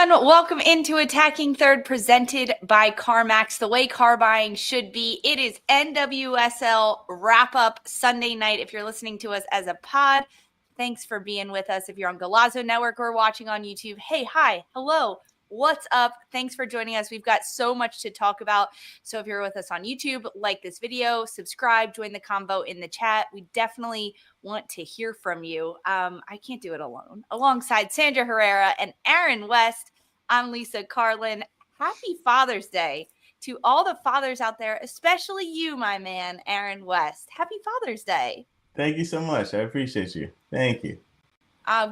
everyone. Welcome into Attacking Third, presented by CarMax, the way car buying should be. It is NWSL wrap-up Sunday night. If you're listening to us as a pod, thanks for being with us. If you're on Golazo Network or watching on YouTube, hey, hi, hello, what's up? Thanks for joining us. We've got so much to talk about. So if you're with us on YouTube, like this video, subscribe, join the convo in the chat. We definitely want to hear from you. I can't do it alone. Alongside Sandra Herrera and Aaron West, I'm Lisa Carlin. Happy Father's Day to all the fathers out there, especially you, my man, Aaron West. Happy Father's Day. Thank you so much. I appreciate you. Thank you.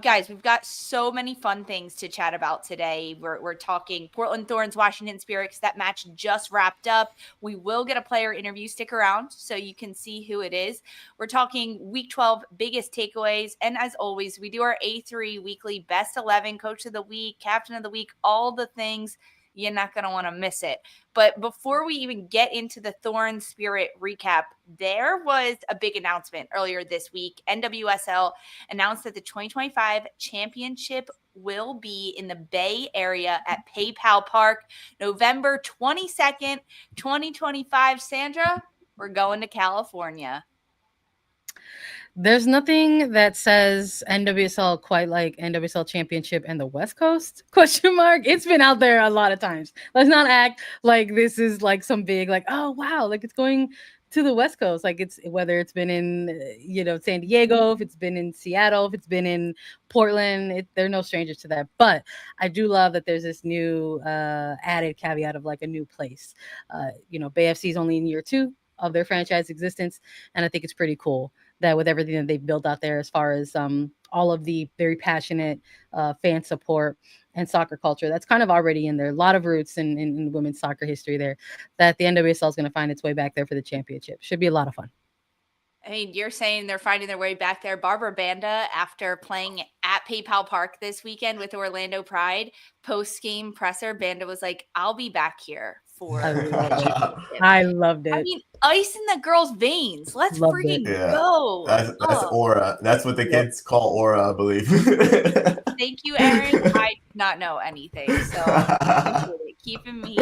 Guys, we've got so many fun things to chat about today. We're talking Portland Thorns, Washington Spirit. That match just wrapped up. We will get a player interview. Stick around so you can see who it is. We're talking Week 12 biggest takeaways. And as always, we do our A3 weekly best 11, coach of the week, captain of the week, all the things. You're not going to want to miss it. But before we even get into the Thorns Spirit recap, there was a big announcement earlier this week. NWSL announced that the 2025 championship will be in the Bay Area at PayPal Park, November 22nd, 2025. Sandra, we're going to California. There's nothing that says NWSL quite like NWSL Championship and the West Coast, ? It's been out there a lot of times. Let's not act like this is like some big, like, oh, wow, like it's going to the West Coast. Like it's whether it's been in, San Diego, if it's been in Seattle, if it's been in Portland, they're no strangers to that. But I do love that there's this new added caveat of like a new place. Bay FC is only in year 2 of their franchise existence. And I think it's pretty cool that with everything that they've built out there as far as all of the very passionate fan support and soccer culture, that's kind of already in there. A lot of roots in women's soccer history there, that the NWSL is going to find its way back there for the championship. Should be a lot of fun. I mean, you're saying they're finding their way back there. Barbara Banda, after playing at PayPal Park this weekend with Orlando Pride, post-game presser, Banda was like, I'll be back here for I loved it. I mean, ice in the girls' veins. Let's freaking go. That's aura. That's what the kids call aura, I believe. Thank you, Aaron. I did not know anything, so keeping me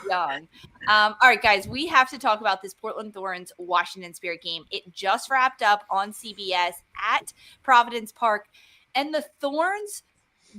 young. All right, guys, we have to talk about this Portland Thorns Washington Spirit game. It just wrapped up on CBS at Providence Park, and the Thorns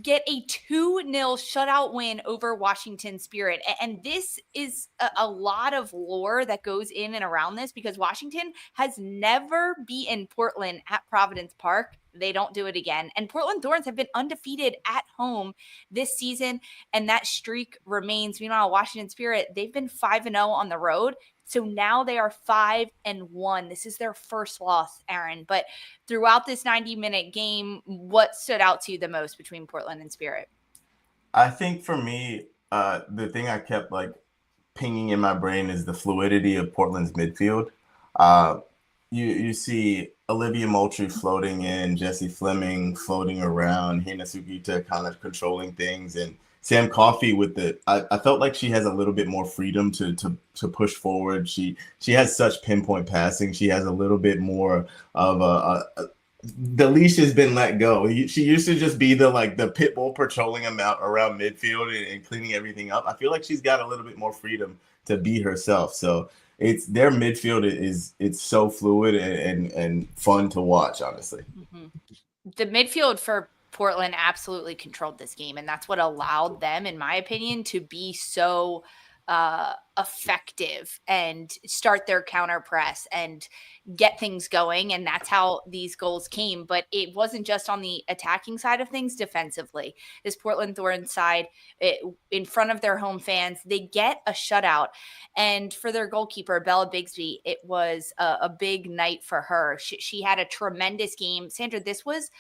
get a 2-0 shutout win over Washington Spirit. And this is a lot of lore that goes in and around this, because Washington has never beaten Portland at Providence Park. They don't do it again. And Portland Thorns have been undefeated at home this season, and that streak remains. Meanwhile, Washington Spirit, they've been 5-0 on the road. So now they are 5-1. This is their first loss, Aaron. But throughout this 90-minute game, what stood out to you the most between Portland and Spirit? I think for me, the thing I kept like pinging in my brain is the fluidity of Portland's midfield. You see Olivia Moultrie floating in, Jessie Fleming floating around, Hina Sugita kind of controlling things, and Sam Coffey with I felt like she has a little bit more freedom to push forward. She has such pinpoint passing. She has a little bit more of the leash has been let go. She used to just be the pit bull patrolling around midfield and cleaning everything up. I feel like she's got a little bit more freedom to be herself. So it's their midfield it's so fluid and fun to watch, honestly. Mm-hmm. The midfield for Portland absolutely controlled this game, and that's what allowed them, in my opinion, to be so effective and start their counter press and get things going. And that's how these goals came. But it wasn't just on the attacking side of things. Defensively, this Portland Thorns side, in front of their home fans, they get a shutout. And for their goalkeeper, Bella Bixby, it was a big night for her. She had a tremendous game. Sandra, this was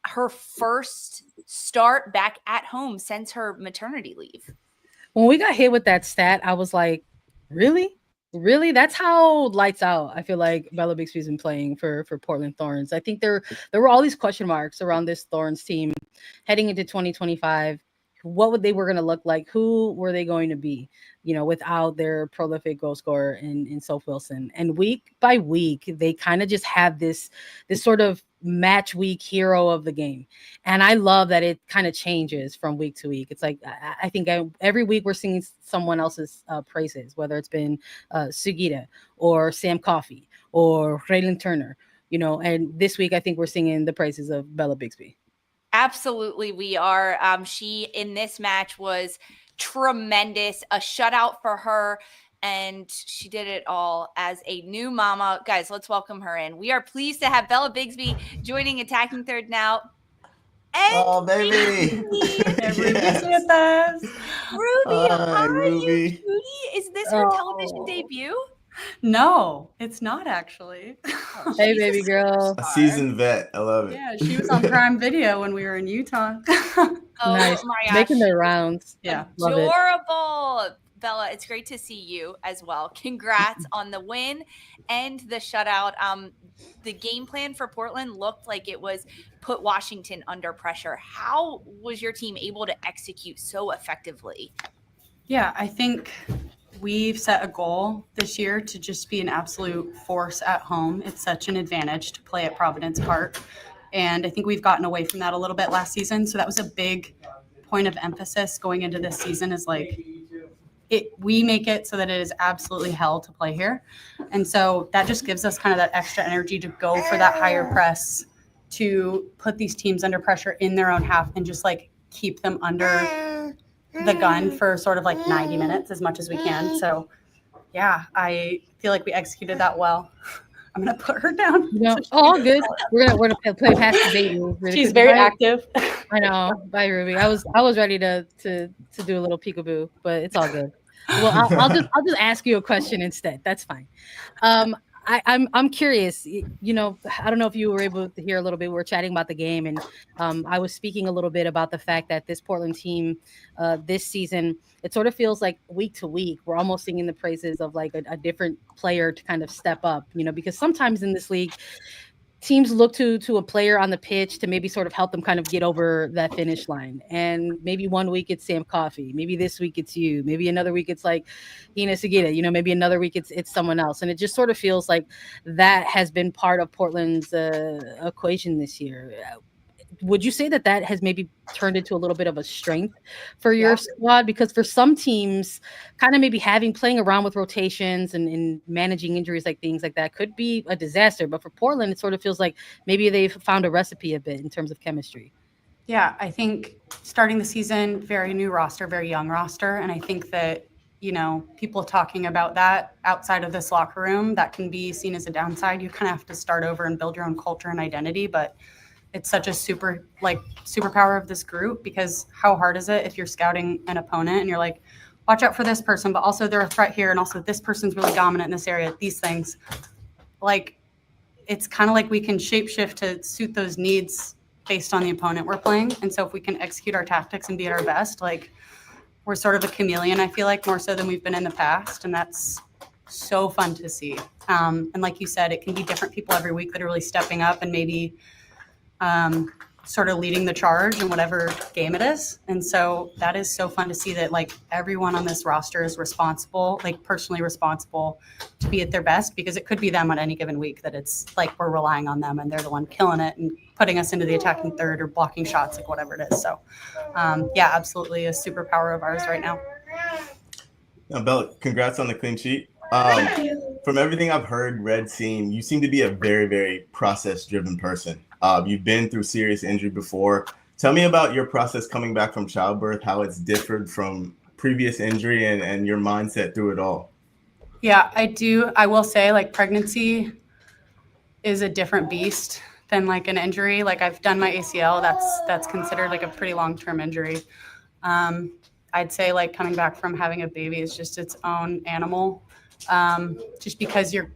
her first start back at home since her maternity leave. When we got hit with that stat, I was like, really? That's how lights out I feel like Bella Bixby's been playing for Portland Thorns. I think there were all these question marks around this Thorns team heading into 2025. What they were going to look like? Who were they going to be? Without their prolific goal scorer in Soph Wilson. And week by week, they kind of just have this sort of match week hero of the game. And I love that it kind of changes from week to week. It's like, I think every week we're singing someone else's praises, whether it's been Sugita or Sam Coffey or Raylan Turner, and this week I think we're singing the praises of Bella Bixby. Absolutely, we are. She in this match was tremendous, a shutout for her, and she did it all as a new mama. Guys, let's welcome her in. We are pleased to have Bella Bixby joining Attacking Third now. And baby. Ruby's with us. Ruby, hi, Ruby. you cutie. Is this her television debut? No, it's not actually. Hey, baby girl. A seasoned vet. I love it. Yeah, she was on Prime Video when we were in Utah. Nice. My gosh. Making their rounds. Yeah. Love it. Adorable. Bella, it's great to see you as well. Congrats on the win and the shutout. The game plan for Portland looked like it was put Washington under pressure. How was your team able to execute so effectively? Yeah, I think we've set a goal this year to just be an absolute force at home. It's such an advantage to play at Providence Park. And I think we've gotten away from that a little bit last season. So that was a big point of emphasis going into this season, is like, we make it so that it is absolutely hell to play here. And so that just gives us kind of that extra energy to go for that higher press, to put these teams under pressure in their own half and just like keep them under the gun for sort of like 90 minutes as much as we can. So yeah, I feel like we executed that well. I'm gonna put her down. All good. We're gonna play past the baby. She's very active. I know. Bye, Ruby. I was ready to do a little peekaboo, but it's all good. Well, I'll just ask you a question instead. That's fine. I'm curious. I don't know if you were able to hear a little bit. We were chatting about the game, and I was speaking a little bit about the fact that this Portland team this season, it sort of feels like week to week we're almost singing the praises of like a different player to kind of step up. Because sometimes in this league, teams look to a player on the pitch to maybe sort of help them kind of get over that finish line. And maybe one week it's Sam Coffey. Maybe this week it's you. Maybe another week it's like Hina Sugita. Maybe another week it's someone else. And it just sort of feels like that has been part of Portland's equation this year. Would you say that has maybe turned into a little bit of a strength for your squad? Because for some teams, kind of maybe playing around with rotations and managing injuries, like things like that, could be a disaster. But for Portland, it sort of feels like maybe they've found a recipe a bit in terms of chemistry. Yeah, I think starting the season, very new roster, very young roster. And I think that, people talking about that outside of this locker room, that can be seen as a downside. You kind of have to start over and build your own culture and identity. But it's such a superpower of this group, because how hard is it if you're scouting an opponent and you're like, watch out for this person, but also they're a threat here, and also this person's really dominant in this area, these things. Like, it's kind of like we can shapeshift to suit those needs based on the opponent we're playing. And so if we can execute our tactics and be at our best, like, we're sort of a chameleon, I feel like, more so than we've been in the past. And that's so fun to see. And like you said, it can be different people every week that are really stepping up and maybe sort of leading the charge in whatever game it is. And so that is so fun to see that like everyone on this roster is responsible, like personally responsible to be at their best, because it could be them on any given week that it's like we're relying on them and they're the one killing it and putting us into the attacking third or blocking shots, like whatever it is. So yeah, absolutely a superpower of ours right now. Now, Bella, congrats on the clean sheet. From everything I've heard, seen, you seem to be a very, very process-driven person. You've been through serious injury before. Tell me about your process coming back from childbirth, how it's differed from previous injury and your mindset through it all. Yeah, I do. I will say, like, pregnancy is a different beast than like an injury. Like, I've done my ACL. That's considered like a pretty long-term injury. I'd say like coming back from having a baby is just its own animal. Just because you're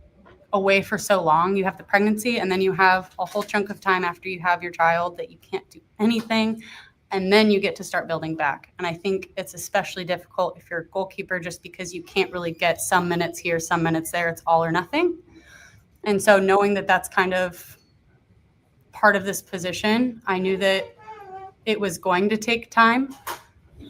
away for so long, you have the pregnancy and then you have a whole chunk of time after you have your child that you can't do anything. And then you get to start building back. And I think it's especially difficult if you're a goalkeeper, just because you can't really get some minutes here, some minutes there. It's all or nothing. And so knowing that that's kind of part of this position, I knew that it was going to take time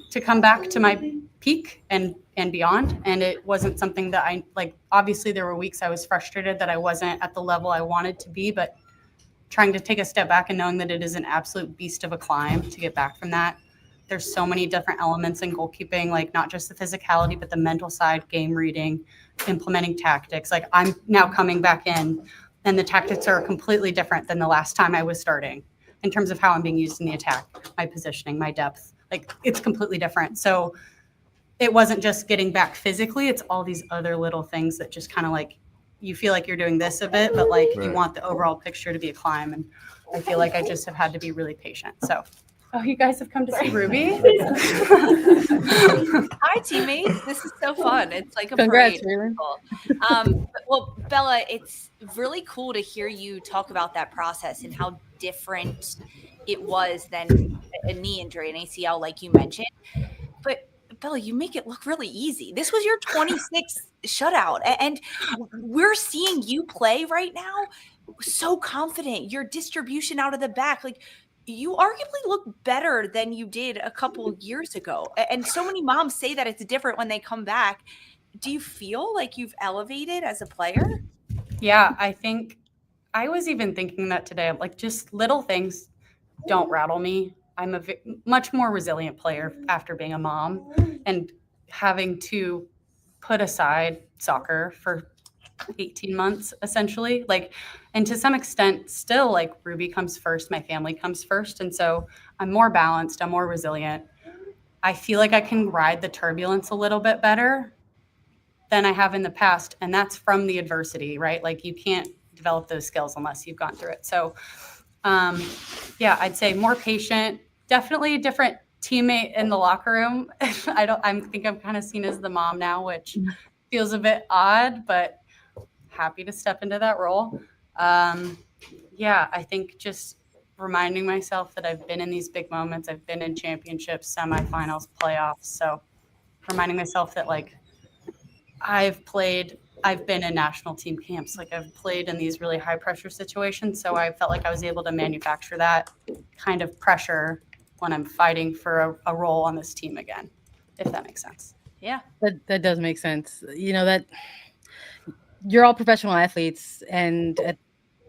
to come back to my peak and beyond. And it wasn't something that I like. Obviously there were weeks I was frustrated that I wasn't at the level I wanted to be, but trying to take a step back and knowing that it is an absolute beast of a climb to get back from that. There's so many different elements in goalkeeping, like not just the physicality, but the mental side, game reading, implementing tactics. Like I'm now coming back in, and the tactics are completely different than the last time I was starting in terms of how I'm being used in the attack, my positioning, my depth. Like it's completely different. So it wasn't just getting back physically, it's all these other little things that just kind of like, you feel like you're doing this a bit, but like you want the overall picture to be a climb. And I feel like I just have had to be really patient. So, oh, you guys have come to see Ruby? Hi, teammates. This is so fun. It's like a Congrats, parade. Well, Bella, it's really cool to hear you talk about that process and how different it was than a knee injury, an ACL, like you mentioned. But Bella, you make it look really easy. This was your 26th shutout, and we're seeing you play right now so confident. Your distribution out of the back, like you arguably look better than you did a couple years ago. And so many moms say that it's different when they come back. Do you feel like you've elevated as a player? Yeah, I think I was even thinking that today. Like just little things don't rattle me. I'm a much more resilient player after being a mom and having to put aside soccer for 18 months, essentially. Like, and to some extent, still like Ruby comes first, my family comes first. And so I'm more balanced, I'm more resilient. I feel like I can ride the turbulence a little bit better than I have in the past. And that's from the adversity, right? Like you can't develop those skills unless you've gone through it. So yeah, I'd say more patient, definitely a different teammate in the locker room. I think I'm kind of seen as the mom now, which feels a bit odd, but happy to step into that role. Yeah, I think just reminding myself that I've been in these big moments. I've been in championships, semifinals, playoffs. So reminding myself that like I've been in national team camps. Like I've played in these really high pressure situations. So I felt like I was able to manufacture that kind of pressure when I'm fighting for a role on this team again, if that makes sense. Yeah, that does make sense. You know, that you're all professional athletes, and at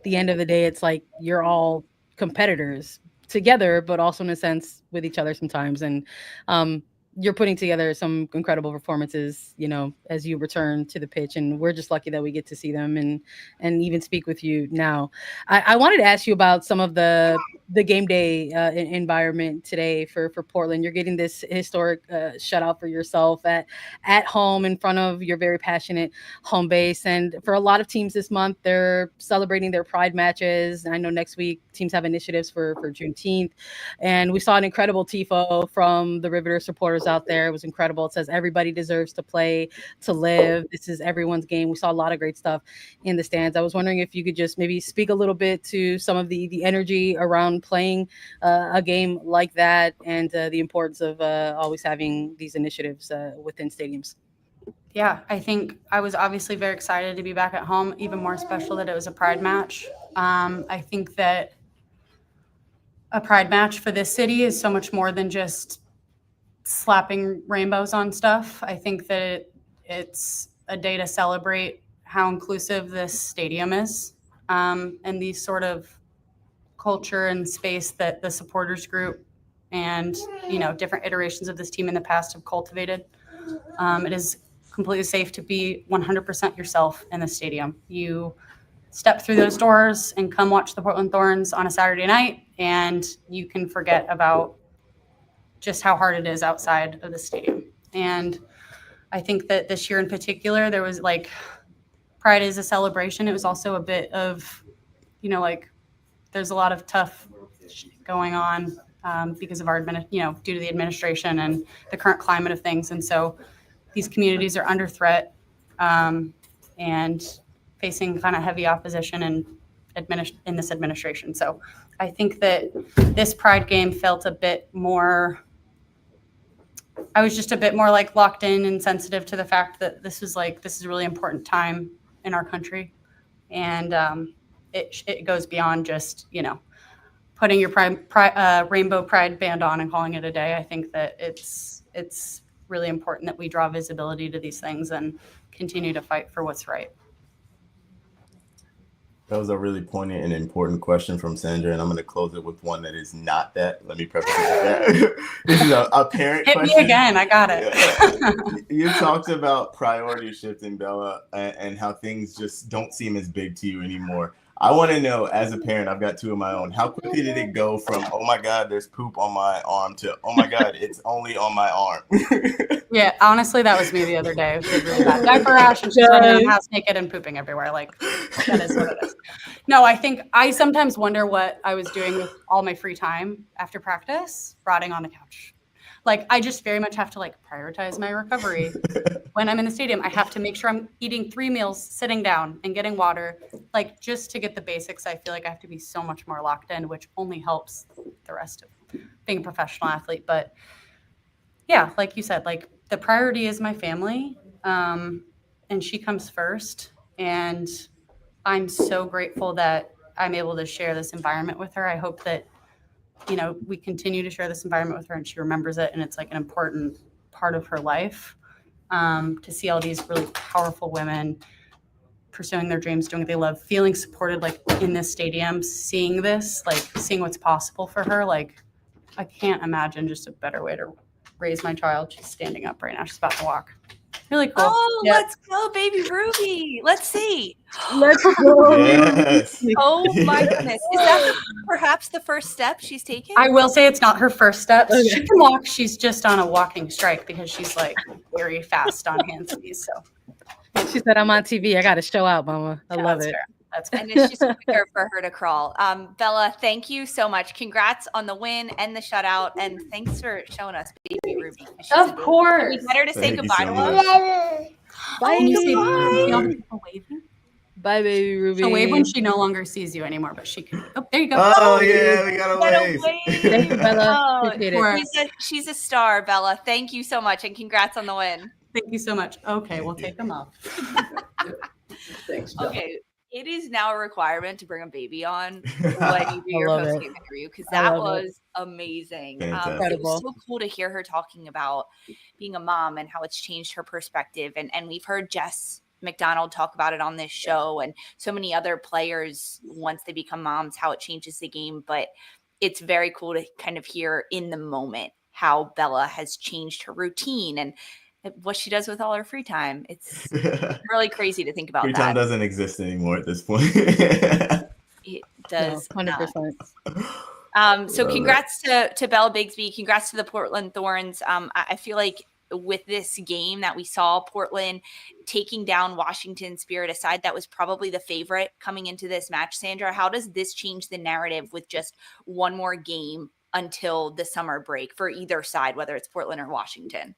the end of the day, it's like you're all competitors together, but also in a sense with each other sometimes. And you're putting together some incredible performances, you know, as you return to the pitch, and we're just lucky that we get to see them and even speak with you now. I wanted to ask you about some of the game day environment today for Portland. You're getting this historic shutout for yourself at home in front of your very passionate home base. And for a lot of teams this month, they're celebrating their pride matches. I know next week teams have initiatives for Juneteenth, and we saw an incredible TIFO from the Riveter supporters out there. It was incredible. It says everybody deserves to play, to live. This is everyone's game. We saw a lot of great stuff in the stands. I was wondering if you could just maybe speak a little bit to some of the energy around playing a game like that, and the importance of always having these initiatives within stadiums. Yeah, I think I was obviously very excited to be back at home, even more special that it was a pride match. I think that a pride match for this city is so much more than just slapping rainbows on stuff. I think that it's a day to celebrate how inclusive this stadium is, and these sort of culture and space that the supporters group and, you know, different iterations of this team in the past have cultivated. It is completely safe to be 100% yourself in the stadium. You step through those doors and come watch the Portland Thorns on a Saturday night, and you can forget about just how hard it is outside of the stadium. And I think that this year in particular, there was like, pride is a celebration. It was also a bit of, you know, like there's a lot of tough going on because of our, due to the administration and the current climate of things. And so these communities are under threat and facing kind of heavy opposition in this administration. So I think that this pride game felt a bit more, I was just a bit more like locked in and sensitive to the fact that this is a really important time in our country. And it goes beyond just, you know, putting your rainbow pride band on and calling it a day. I think that it's really important that we draw visibility to these things and continue to fight for what's right. That was a really poignant and important question from Sandra, and I'm going to close it with one that is not that. Let me preface it with that. This is a parent Hit question. me again. I got it. You talked about priority shifting, Bella, and how things just don't seem as big to you anymore. I want to know, as a parent, I've got two of my own, how quickly did it go from, oh my God, there's poop on my arm, to, oh my God, it's only on my arm? Yeah, honestly, that was me the other day. She had really bad diaper rash, and she's running around the house naked and pooping everywhere. Like, that is what it is. No, I think I sometimes wonder what I was doing with all my free time after practice, rotting on the couch. Like, I just very much have to like prioritize my recovery. When I'm in the stadium, I have to make sure I'm eating 3 meals, sitting down and getting water, like just to get the basics. I feel like I have to be so much more locked in, which only helps the rest of being a professional athlete. But yeah, like you said, like the priority is my family, and she comes first. And I'm so grateful that I'm able to share this environment with her. I hope that, you know, we continue to share this environment with her and she remembers it. And it's like an important part of her life, to see all these really powerful women pursuing their dreams, doing what they love, feeling supported, like in this stadium, seeing this, like seeing what's possible for her. Like, I can't imagine just a better way to raise my child. She's standing up right now. She's about to walk. Really cool. Oh, Yep. let's go, baby Ruby. Let's see. Let's go. Yes. Oh my Yes. goodness. Is that perhaps the first step she's taken? I will say it's not her first steps. Okay. She can walk. She's just on a walking strike because she's like very fast on hands and knees. So She said, I'm on TV. I got to show out, mama. I yeah, love that's it. fair. That's fair. And it's just quicker for her to crawl. Bella, thank you so much. Congrats on the win and the shutout. And thanks for showing us baby Ruby. She's Of adorable. course. Can we get her to say Thank you goodbye so to much. us? Bye. Can you see Bye. all the people waving? Bye, baby Ruby. She'll wave when she no longer sees you anymore, but she can. Oh, there you go. Oh, yeah, we got to Get wave. away. Thank you, Bella. Oh, Appreciate Of it. course. she's a star, Bella. Thank you so much. And congrats on the win. Thank you so much. Okay, we'll take them off. Thanks, Jill. Okay. It is now a requirement to bring a baby on when you do your love it. post-game interview because I that love it. was amazing. Fantastic. It Incredible. was so cool to hear her talking about being a mom and how it's changed her perspective. And we've heard Jess McDonald talk about it on this show and so many other players once they become moms, how it changes the game. But it's very cool to kind of hear in the moment how Bella has changed her routine and what she does with all her free time. It's really crazy to think about Free that. time doesn't exist anymore at this point. It does No, not. 100%. So Love congrats to Bella Bixby. Congrats to the Portland Thorns. I feel like with this game that we saw, Portland taking down Washington Spirit, a side that was probably the favorite coming into this match. Sandra, how does this change the narrative with just one more game until the summer break for either side, whether it's Portland or Washington?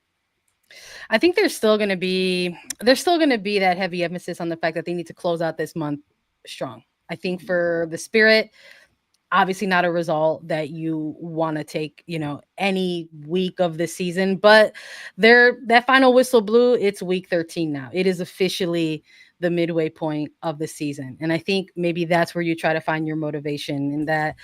I think there's still going to be that heavy emphasis on the fact that they need to close out this month strong. I think for the Spirit, obviously not a result that you want to take, any week of the season, but that final whistle blew. It's week 13 now. It is officially the midway point of the season. And I think maybe that's where you try to find your motivation, in that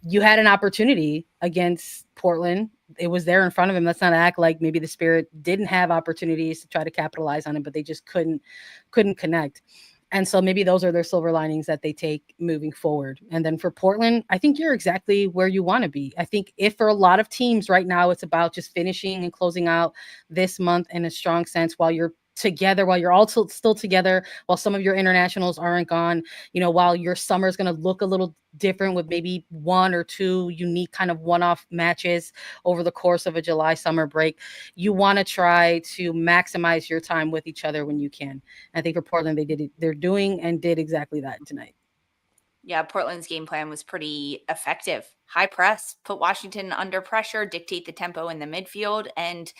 you had an opportunity against Portland. It was there in front of him. Let's not act like maybe the Spirit didn't have opportunities to try to capitalize on it, but they just couldn't connect. And so maybe those are their silver linings that they take moving forward. And then for Portland, I think you're exactly where you want to be. I think if for a lot of teams right now, it's about just finishing and closing out this month in a strong sense while you're together, while you're all still together, while some of your internationals aren't gone, while your summer is going to look a little different with maybe 1 or 2 unique kind of one-off matches over the course of a July summer break. You want to try to maximize your time with each other when you can. I think for Portland, they're doing and did exactly that tonight. Yeah, Portland's game plan was pretty effective. High press, put Washington under pressure, dictate the tempo in the midfield, and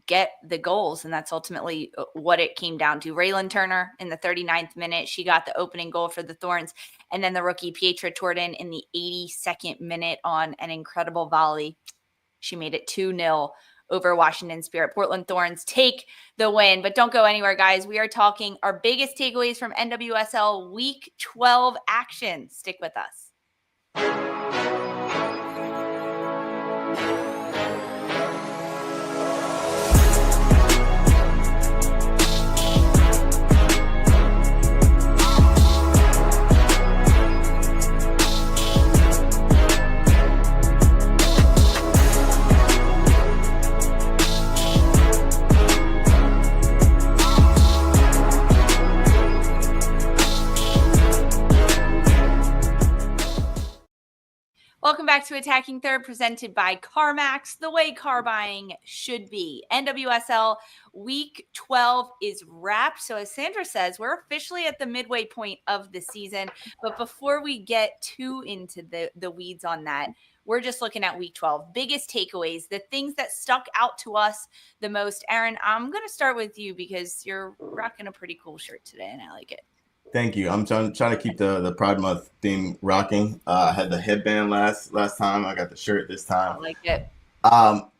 get the goals. And that's ultimately what it came down to. Raylan Turner in the 39th minute, she got the opening goal for the Thorns. And then the rookie Pietra Jordan in the 82nd minute on an incredible volley. She made it 2-0 over Washington Spirit. Portland Thorns take the win, but don't go anywhere, guys. We are talking our biggest takeaways from NWSL Week 12 action. Stick with us. to Attacking Third, presented by CarMax, the way car buying should be. NWSL Week 12 is wrapped. So as Sandra says, we're officially at the midway point of the season. But before we get too into the weeds on that, we're just looking at Week 12. Biggest takeaways, the things that stuck out to us the most. Aaron, I'm going to start with you because you're rocking a pretty cool shirt today, and I like it. Thank you. I'm trying to keep the Pride Month theme rocking. I had the headband last time. I got the shirt this time. I like it.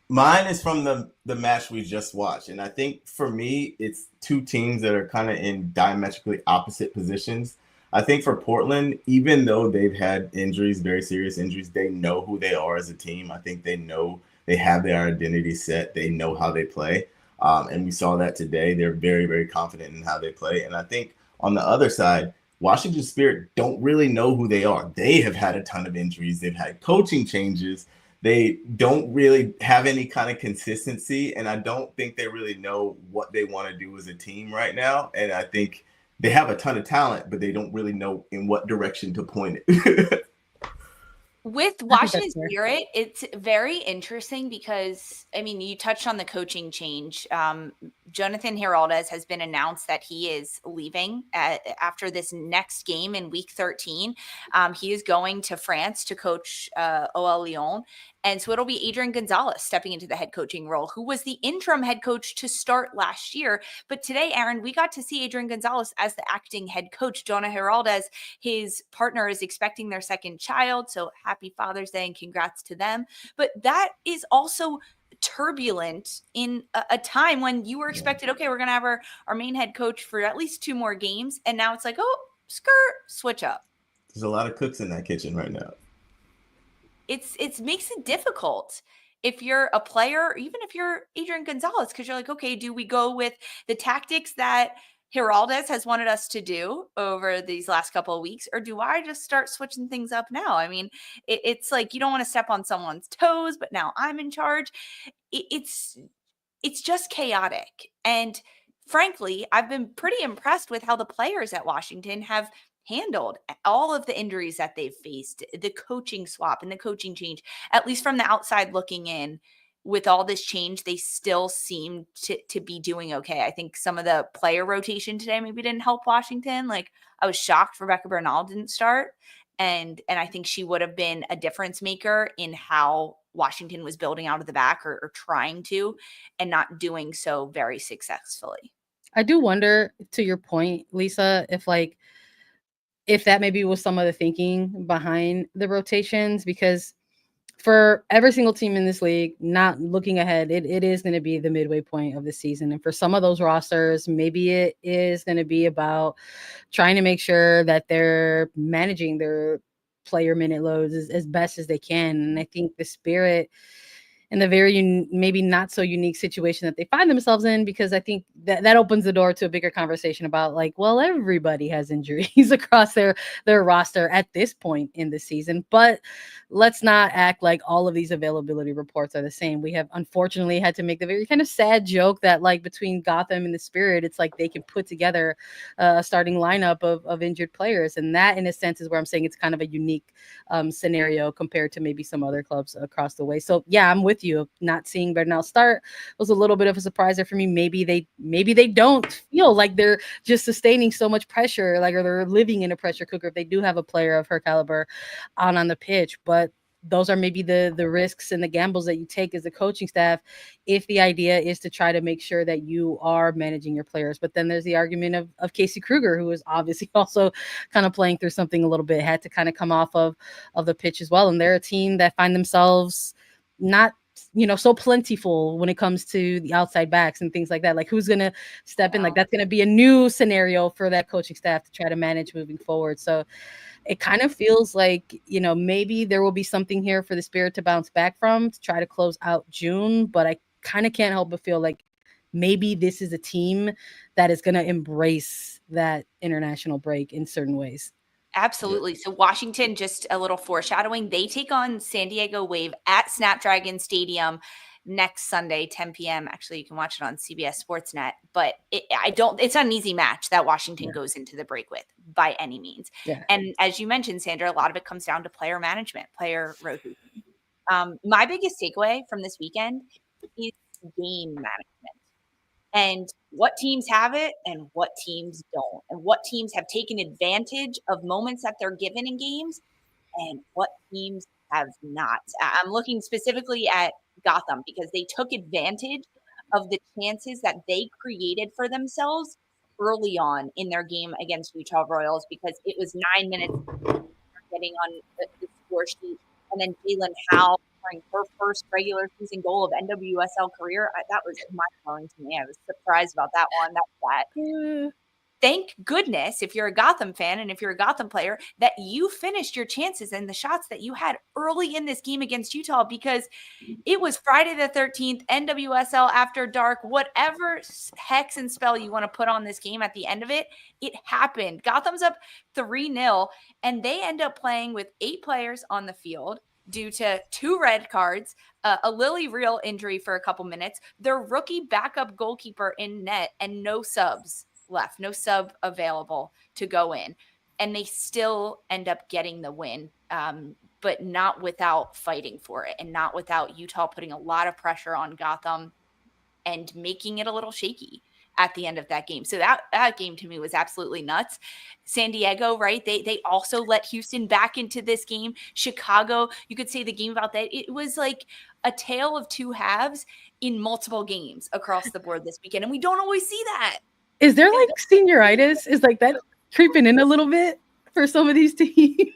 Mine is from the match we just watched. And I think for me, it's two teams that are kind of in diametrically opposite positions. I think for Portland, even though they've had injuries, very serious injuries, they know who they are as a team. I think they know they have their identity set. They know how they play. And we saw that today. They're very, very confident in how they play. And I think on the other side, Washington Spirit don't really know who they are. They have had a ton of injuries. They've had coaching changes. They don't really have any kind of consistency. And I don't think they really know what they want to do as a team right now. And I think they have a ton of talent, but they don't really know in what direction to point it. With Washington Spirit, it's very interesting because, I mean, you touched on the coaching change. Jonathan Herrera has been announced that he is leaving after this next game in Week 13. He is going to France to coach OL Lyon. And so it'll be Adrian Gonzalez stepping into the head coaching role, who was the interim head coach to start last year. But today, Aaron, we got to see Adrian Gonzalez as the acting head coach. Jonah Herrera, his partner, is expecting their second child. So happy Father's Day and congrats to them. But that is also turbulent in a time when you were expected, okay, we're going to have our main head coach for at least 2 more games. And now it's like, oh, switch up. There's a lot of cooks in that kitchen right now. It makes it difficult if you're a player, or even if you're Adrian Gonzalez, because you're like, okay, do we go with the tactics that Herrera has wanted us to do over these last couple of weeks, or do I just start switching things up now? I mean, it's like you don't want to step on someone's toes, but now I'm in charge. It's just chaotic. And frankly, I've been pretty impressed with how the players at Washington have handled all of the injuries that they've faced, the coaching swap and the coaching change. At least from the outside looking in, with all this change, they still seem to be doing okay. I think some of the player rotation today maybe didn't help Washington. Like, I was shocked Rebecca Bernal didn't start. And I think she would have been a difference maker in how Washington was building out of the back or trying to, and not doing so very successfully. I do wonder, to your point, Lisa, if that maybe was some of the thinking behind the rotations, because for every single team in this league, not looking ahead, it is going to be the midway point of the season. And for some of those rosters, maybe it is going to be about trying to make sure that they're managing their player minute loads as best as they can. And I think the Spirit, in the very maybe not so unique situation that they find themselves in, because I think that opens the door to a bigger conversation about, like, well, everybody has injuries across their roster at this point in the season. But let's not act like all of these availability reports are the same. We have unfortunately had to make the very kind of sad joke that, like, between Gotham and the Spirit, it's like they can put together a starting lineup of injured players. And that, in a sense, is where I'm saying it's kind of a unique scenario compared to maybe some other clubs across the way. So yeah, I'm with you. Not seeing Bernal start was a little bit of a surpriser for me. Maybe they don't feel like they're just sustaining so much pressure, like, or they're living in a pressure cooker if they do have a player of her caliber on the pitch. But those are maybe the risks and the gambles that you take as a coaching staff if the idea is to try to make sure that you are managing your players. But then there's the argument of Casey Kruger, who is obviously also kind of playing through something a little bit, had to kind of come off of the pitch as well. And they're a team that find themselves not so plentiful when it comes to the outside backs and things like that. Like, who's going to step in? Like, that's going to be a new scenario for that coaching staff to try to manage moving forward. So it kind of feels like, maybe there will be something here for the Spirit to bounce back from to try to close out June. But I kind of can't help but feel like maybe this is a team that is going to embrace that international break in certain ways. Absolutely. So Washington, just a little foreshadowing, they take on San Diego Wave at Snapdragon Stadium next Sunday, 10 p.m. Actually, you can watch it on CBS Sportsnet, but it's not an easy match that Washington goes into the break with by any means. Yeah. And as you mentioned, Sandra, a lot of it comes down to player management, player rotation. My biggest takeaway from this weekend is game management and what teams have it and what teams don't, and what teams have taken advantage of moments that they're given in games and what teams have not. I'm looking specifically at Gotham because they took advantage of the chances that they created for themselves early on in their game against Utah Royals, because it was 9 minutes getting on the score sheet, and then Jalen Howe scoring her first regular season goal of NWSL career. That was mind-blowing to me. I was surprised about that one. That thank goodness, if you're a Gotham fan and if you're a Gotham player, that you finished your chances and the shots that you had early in this game against Utah, because it was Friday the 13th, NWSL After Dark, whatever hex and spell you want to put on this game at the end of it, it happened. Gotham's up 3-0, and they end up playing with 8 players on the field due to 2 red cards, a Lily Real injury for a couple minutes, their rookie backup goalkeeper in net, and no subs left, no sub available to go in. And they still end up getting the win, but not without fighting for it and not without Utah putting a lot of pressure on Gotham and making it a little shaky at the end of that game. So that game to me was absolutely nuts. San Diego, right? They also let Houston back into this game. Chicago, you could say the game about that. It was like a tale of 2 halves in multiple games across the board this weekend. And we don't always see that. Is there like senioritis? Is like that creeping in a little bit for some of these teams?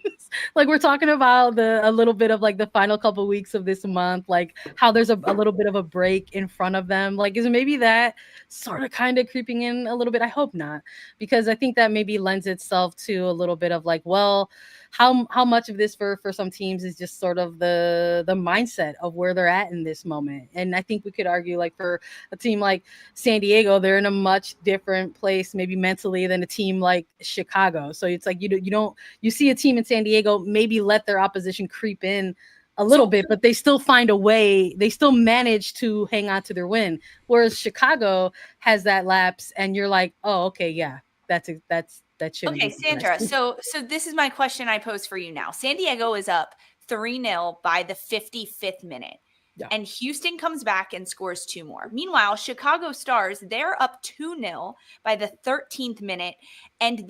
Like we're talking about a little bit of like the final couple weeks of this month, like how there's a little bit of a break in front of them. Like is maybe that sort of kind of creeping in a little bit? I hope not, because I think that maybe lends itself to a little bit of like, well, how much of this for some teams is just sort of the mindset of where they're at in this moment. And I think we could argue like for a team like San Diego, they're in a much different place maybe mentally than a team like Chicago. So it's like you see a team in San Diego maybe let their opposition creep in a little bit, but they still find a way. They still manage to hang on to their win. Whereas Chicago has that lapse, and you're like, oh, okay, yeah, that shouldn't Okay, be Sandra. So this is my question I pose for you now. San Diego is up 3-0 by the 55th minute. Yeah. And Houston comes back and scores 2 more. Meanwhile, Chicago Stars, they're up 2-0 by the 13th minute, and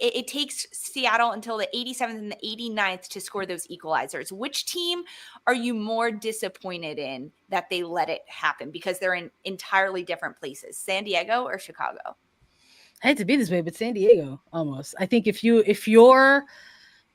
it takes Seattle until the 87th and the 89th to score those equalizers. Which team are you more disappointed in that they let it happen because they're in entirely different places, San Diego or Chicago? I hate to be this way, but San Diego almost. I think if you're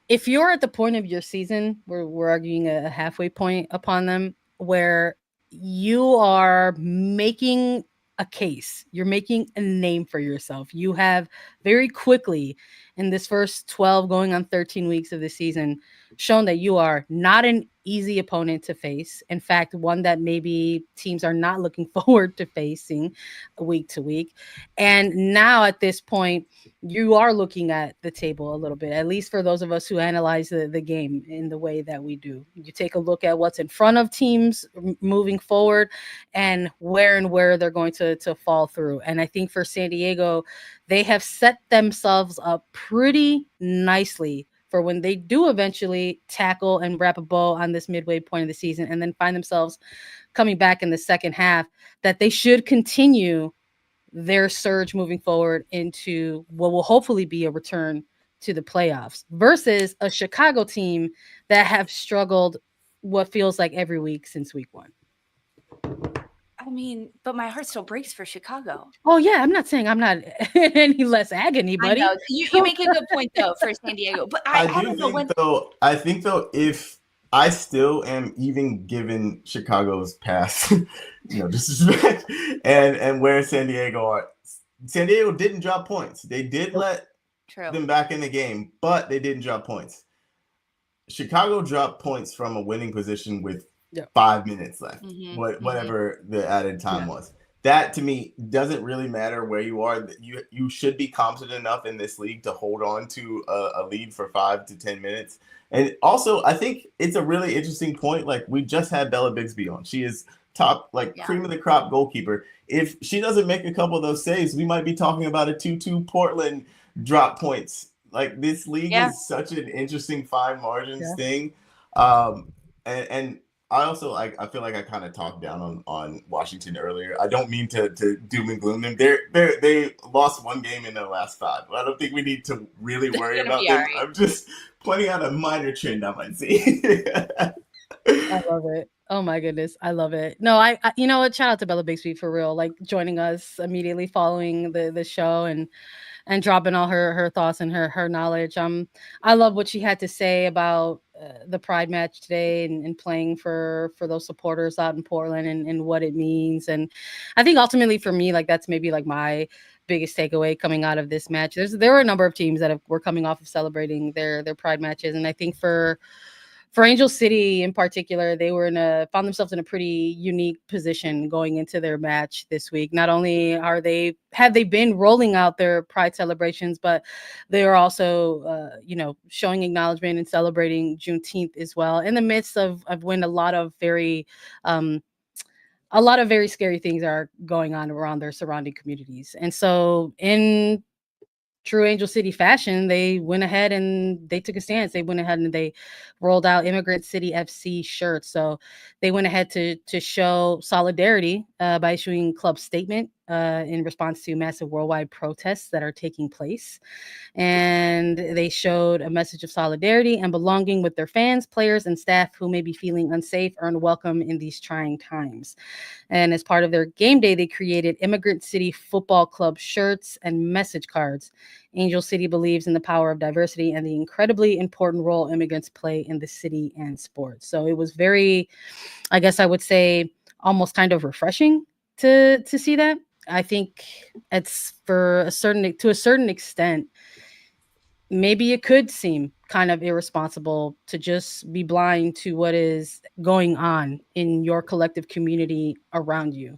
at the point of your season where we're arguing a halfway point upon them, where you are making a case, you're making a name for yourself. You have very quickly in this first 12 going on 13 weeks of the season shown that you are not an easy opponent to face. In fact, one that maybe teams are not looking forward to facing week to week. And now at this point, you are looking at the table a little bit, at least for those of us who analyze the game in the way that we do. You take a look at what's in front of teams moving forward and where they're going to fall through. And I think for San Diego, they have set themselves up pretty nicely for when they do eventually tackle and wrap a bow on this midway point of the season and then find themselves coming back in the second half, that they should continue their surge moving forward into what will hopefully be a return to the playoffs versus a Chicago team that have struggled what feels like every week since week 1. I mean, but my heart still breaks for Chicago. Oh yeah, I'm not saying I'm not any less agony, buddy. I know. You make a good point though for San Diego, but I don't know I think though, if I still am even given Chicago's pass, disrespect, and where San Diego are. San Diego didn't drop points. They did let them back in the game, but they didn't drop points. Chicago dropped points from a winning position with 5 minutes left, whatever the added time was. That to me doesn't really matter where you are. You should be confident enough in this league to hold on to a lead for 5 to 10 minutes. And also, I think it's a really interesting point. Like, we just had Bella Bixby on. She is top, cream of the crop goalkeeper. If she doesn't make a couple of those saves, we might be talking about a 2-2 Portland drop points. Like, this league is such an interesting fine margins thing. And I feel like I kind of talked down on Washington earlier. I don't mean to doom and gloom them. They lost one game in their last 5. I don't think we need to really worry about them. Right. I'm just pointing out a minor trend I might see. I love it. Oh my goodness, I love it. No, I you know what? Shout out to Bella Bixby for real, like joining us immediately following the show and dropping all her thoughts and her knowledge. I love what she had to say about the Pride match today and playing for those supporters out in Portland and what it means. And I think ultimately for me, like that's maybe like my biggest takeaway coming out of this match. There were a number of teams that were coming off of celebrating their Pride matches, and I think for Angel City in particular, they were found themselves in a pretty unique position going into their match this week. Not only have they been rolling out their Pride celebrations, but they are also, showing acknowledgement and celebrating Juneteenth as well in the midst of when a lot of very scary things are going on around their surrounding communities. And so in true Angel City fashion, they went ahead and they took a stance. They went ahead and they rolled out Immigrant City FC shirts. So they went ahead to show solidarity by issuing club statement in response to massive worldwide protests that are taking place. And they showed a message of solidarity and belonging with their fans, players, and staff who may be feeling unsafe or unwelcome in these trying times. And as part of their game day, they created Immigrant City Football Club shirts and message cards. Angel City believes in the power of diversity and the incredibly important role immigrants play in the city and sports. So it was very, I guess I would say, almost kind of refreshing to see that. I think it's to a certain extent, maybe it could seem kind of irresponsible to just be blind to what is going on in your collective community around you.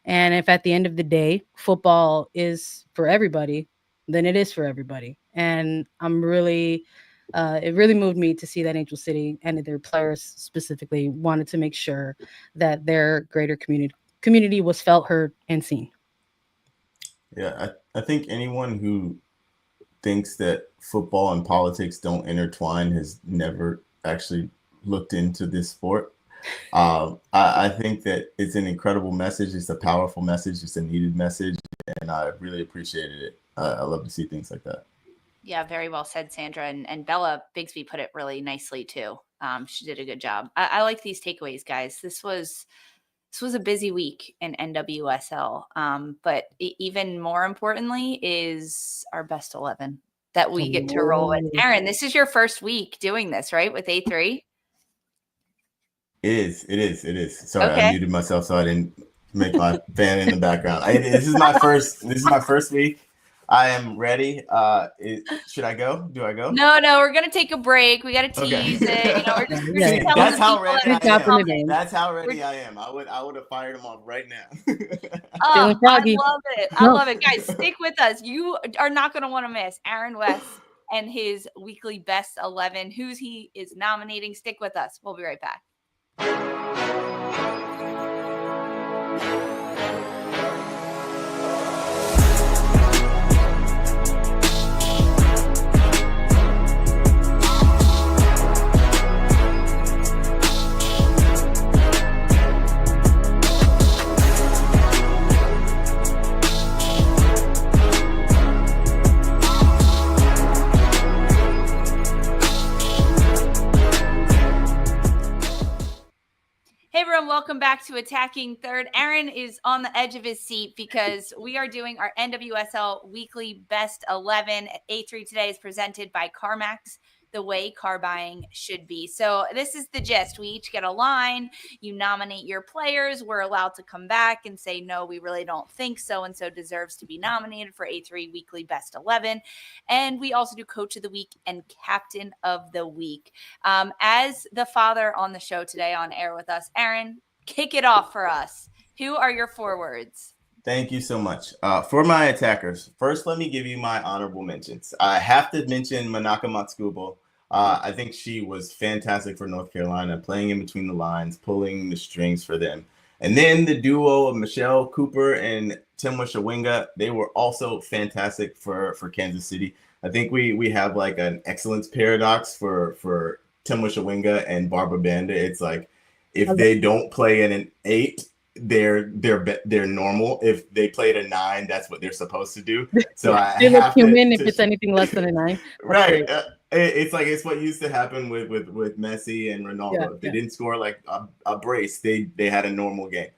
And if at the end of the day, football is for everybody, then it is for everybody. And I'm really, it really moved me to see that Angel City and their players specifically wanted to make sure that their greater community was felt, heard, and seen. Yeah, I think anyone who thinks that football and politics don't intertwine has never actually looked into this sport. I think that it's an incredible message. It's a powerful message. It's a needed message, and I really appreciated it. I love to see things like that. Yeah, very well said, Sandra. And Bella Bixby put it really nicely too. She did a good job. I like these takeaways, guys. This was a busy week in NWSL. But even more importantly is our best 11 that we get to roll with. Aaron, this is your first week doing this, right? With A3? It is. Sorry, Okay. I muted myself so I didn't make my fan in the background. This is my first week. I am ready. Should I go? Do I go? No, we're gonna take a break. We gotta tease it. We're just That's how ready I am. That's how ready I am. I would have fired him off right now. Oh, I love it. I love it. Guys, stick with us. You are not gonna want to miss Aaron West and his weekly best 11. Who's he is nominating. Stick with us. We'll be right back. Hey everyone, welcome back to Attacking Third. Aaron is on the edge of his seat because we are doing our NWSL weekly best 11. A3 today is presented by CarMax, the way car buying should be. So this is the gist. We each get a line. You nominate your players. We're allowed to come back and say, no, we really don't think so-and-so deserves to be nominated for A3 weekly best 11. And we also do coach of the week and captain of the week. As the father on the show today on air with us, Aaron, kick it off for us. Who are your forwards? Thank you so much. For my attackers, first, let me give you my honorable mentions. I have to mention Manaka Matsukubo. I think she was fantastic for North Carolina, playing in between the lines, pulling the strings for them. And then the duo of Michelle Cooper and Timwa Shawinga, they were also fantastic for Kansas City. I think we have like an excellence paradox for Timwa Shawinga and Barbara Banda. It's like If they don't play in an 8, they're normal. If they played a 9, that's what they're supposed to do. So I they look have human to if it's anything less than a 9. right. It's what used to happen with Messi and Ronaldo. If they didn't score like a brace, they had a normal game.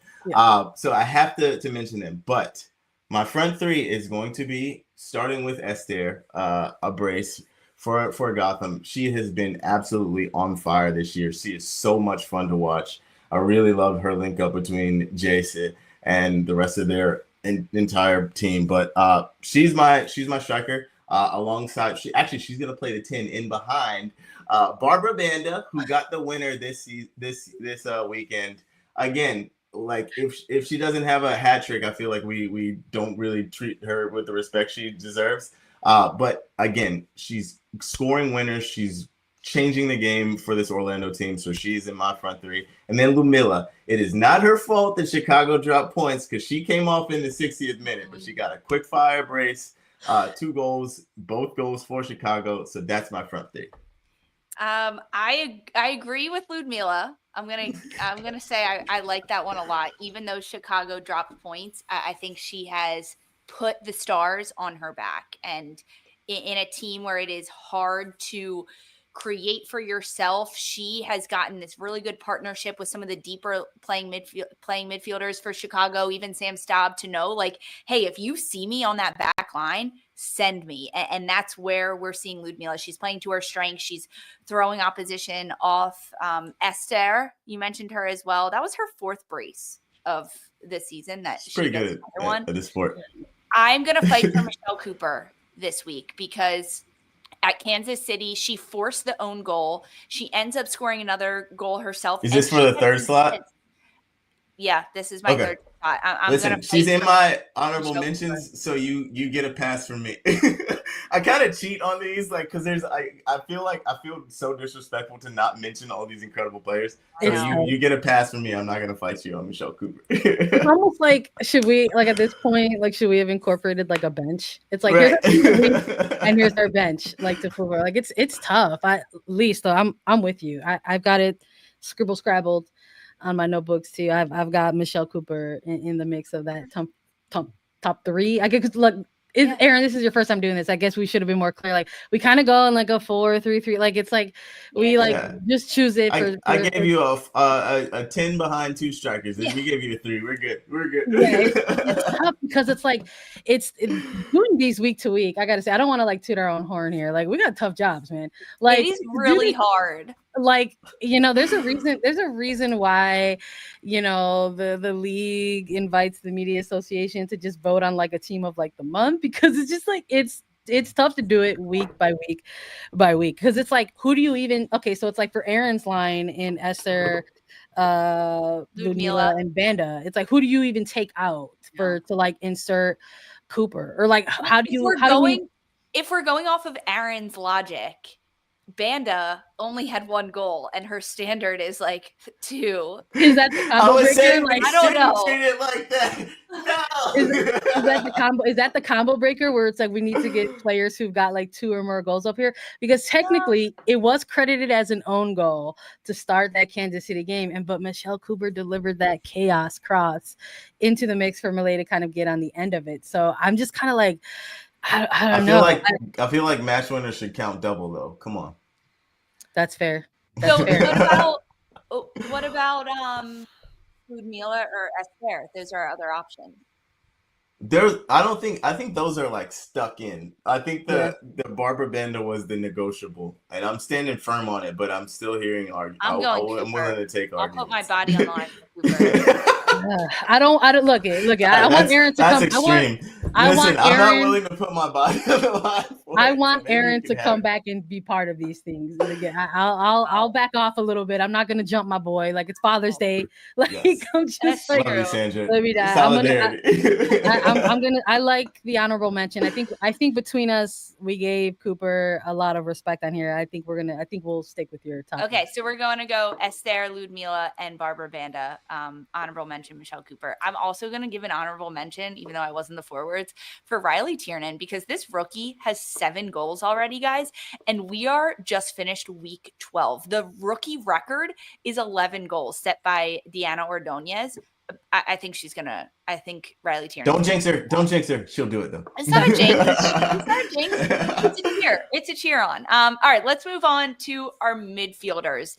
So I have to mention them. But my front 3 is going to be starting with Esther, a brace for Gotham. She has been absolutely on fire this year. She is so much fun to watch. I really love her link up between Jason and the rest of their entire team. But she's my striker. Alongside, she's gonna play the 10 in behind Barbara Banda, who got the winner this weekend. Again, like if she doesn't have a hat trick, I feel like we don't really treat her with the respect she deserves. But again, she's scoring winners. She's changing the game for this Orlando team, so she's in my front 3. And then Ludmila, it is not her fault that Chicago dropped points because she came off in the 60th minute, but she got a quick fire brace. 2 goals, both goals for Chicago. So that's my front 3. I agree with Ludmila. I'm gonna say I like that one a lot. Even though Chicago dropped points, I think she has put the stars on her back, and in a team where it is hard to create for yourself, she has gotten this really good partnership with some of the deeper playing midfielders for Chicago, even Sam Staub, to know like, hey, if you see me on that back line, send me. And that's where we're seeing Ludmila. She's playing to her strength. She's throwing opposition off. Esther, you mentioned her as well. That was her 4th brace of the season. That's pretty good at this sport. I'm going to fight for Michelle Cooper this week because at Kansas City, she forced the own goal. She ends up scoring another goal herself. Is this for the 3rd slot? Yeah, this is my 3rd spot. Listen, she's in my honorable mentions, so you get a pass from me. I kind of cheat on these, like, because I feel so disrespectful to not mention all these incredible players. So you get a pass from me. I'm not gonna fight you on Michelle Cooper. It's almost like, should we, like, at this point, like, should we have incorporated like a bench? It's like right. and here's our bench, like, to prove her. Like, it's tough. At least though, I'm with you. I've got it scrabbled on my notebooks too. I've got Michelle Cooper in the mix of that top 3. I guess look. Aaron, this is your first time doing this. I guess we should have been more clear. Like, we kind of go in like a 4-3-3. Like, it's like we just choose it. I gave you a 10 behind 2 strikers. If we gave you a 3, we're good. Yeah, it's tough because it's like it's doing these week to week. I gotta say, I don't want to like toot our own horn here. Like, we got tough jobs, man. Like, it is really hard. Like, there's a reason why, the league invites the media association to just vote on like a team of like the month, because it's just like it's tough to do it week by week because it's like, who do you even so it's like for Aaron's line in Esther, Ludmila and Banda, it's like, who do you even take out to like insert Cooper, or like if we're going off of Aaron's logic, Banda only had 1 goal and her standard is like 2. Is that the combo breaker? Like, I don't know. Treat it like that. No. Is that the combo? Is that the combo breaker where it's like we need to get players who've got like 2 or more goals up here? Because technically it was credited as an own goal to start that Kansas City game, but Michelle Cooper delivered that chaos cross into the mix for Malay to kind of get on the end of it. So I'm just kind of like, I don't know. I feel like match winners should count double though. Come on. That's fair. So what about Ludmila or Esther? Those are other options. I think those are like stuck in. I think the Barbara Banda was the negotiable, and I'm standing firm on it, but I'm still hearing arguments. I'm willing to take arguments. I'll put my body on the line for Cooper. I don't look it. I want Aaron to come. Extreme. I'm not willing to put my body on the line. I want Aaron to come back and be part of these things. And again, I'll back off a little bit. I'm not gonna jump my boy. Like, it's Father's Day. Like, yes. I'm just like, love you, Sandra. Let me die. I like the honorable mention. I think between us, we gave Cooper a lot of respect on here. I think we'll stick with your top. Okay, so we're going to go Esther, Ludmila, and Barbara Banda. Honorable mention Michelle Cooper. I'm also going to give an honorable mention, even though I wasn't the forwards, spirits for Riley Tiernan, because this rookie has 7 goals already, guys, and we are just finished week 12. The rookie record is 11 goals set by Diana Ordonez. I think Riley Tiernan. Don't jinx her. Don't jinx her. She'll do it though. It's not a jinx. It's not a jinx. It's a cheer. It's a cheer on. All right, let's move on to our midfielders.